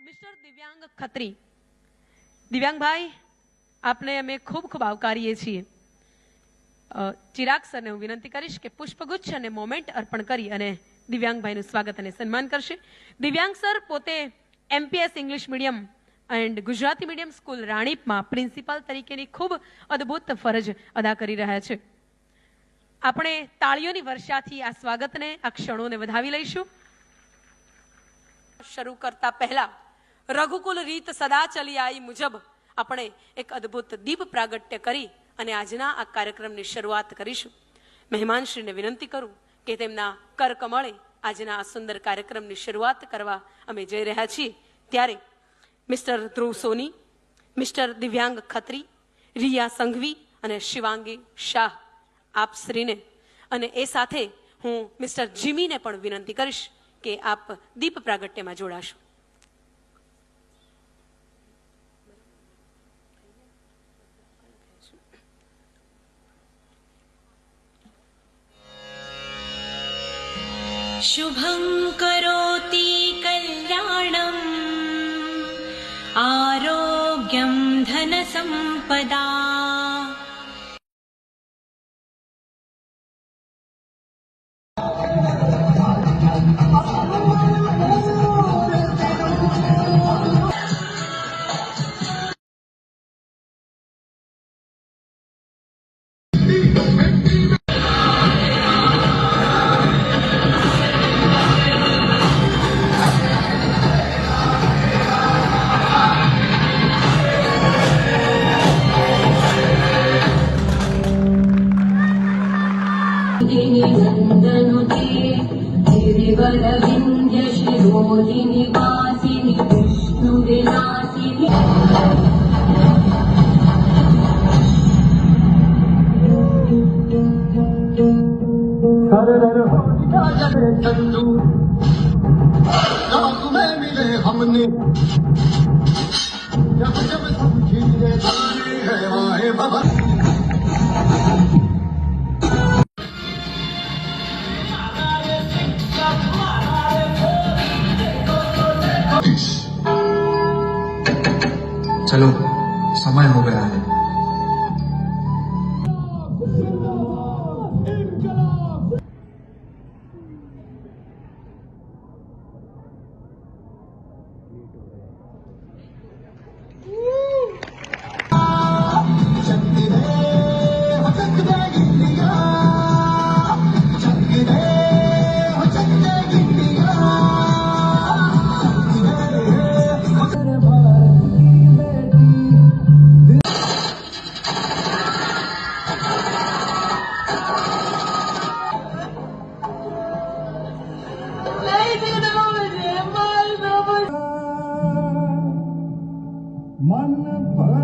Mister દિવ્યાંગ ખત્રી. દિવ્યાંગભાઈ, આપને અમે ખૂબ ખૂબ આવકારીએ છીએ. ચિરાગ સરને હું વિનંતી કરીશ કે પુષ્પગુચ્છ અને મોમેન્ટ અર્પણ કરી અને દિવ્યાંગભાઈનું સ્વાગત અને સન્માન કરશે. દિવ્યાંગ સર પોતે MPS English medium and Gujarati medium school રાણીપમાં પ્રિન્સિપાલ તરીકેની ખૂબ અદ્ભુત ફરજ અદા કરી રહ્યા છે. આપણે તાળીઓની વર્ષાથી આ સ્વાગતને, આ ક્ષણોને વધાવી લઈશું. શરૂ કરતા પહેલા રઘુકુલ રીત સદા ચલી આવી મુજબ આપણે એક અદ્ભુત દીપ પ્રાગટ્ય કરી અને આજના આ કાર્યક્રમની શરૂઆત કરીશું. મહેમાનશ્રીને વિનંતી કરું કે તેમના કરકમળે આજના આ સુંદર કાર્યક્રમની શરૂઆત કરવા અમે જઈ રહ્યા છીએ. ત્યારે મિસ્ટર ધ્રુવ સોની, મિસ્ટર દિવ્યાંગ ખત્રી, રિયા સંઘવી અને શિવાંગી શાહ આપ શ્રીને અને એ સાથે હું મિસ્ટર જીમીને પણ વિનંતી કરીશ કે આપ દીપ પ્રાગટ્યમાં જોડાશો. शुभं करोति कल्याणं आरोग्यं धनसम्पदा. गिरिवरविन्द्यशिरोधिनिवासिनि विष्णुविलासिनि में मिले हमने जब जब समझिए है वाहे बाबा. चलो समय हो गया है. मन भर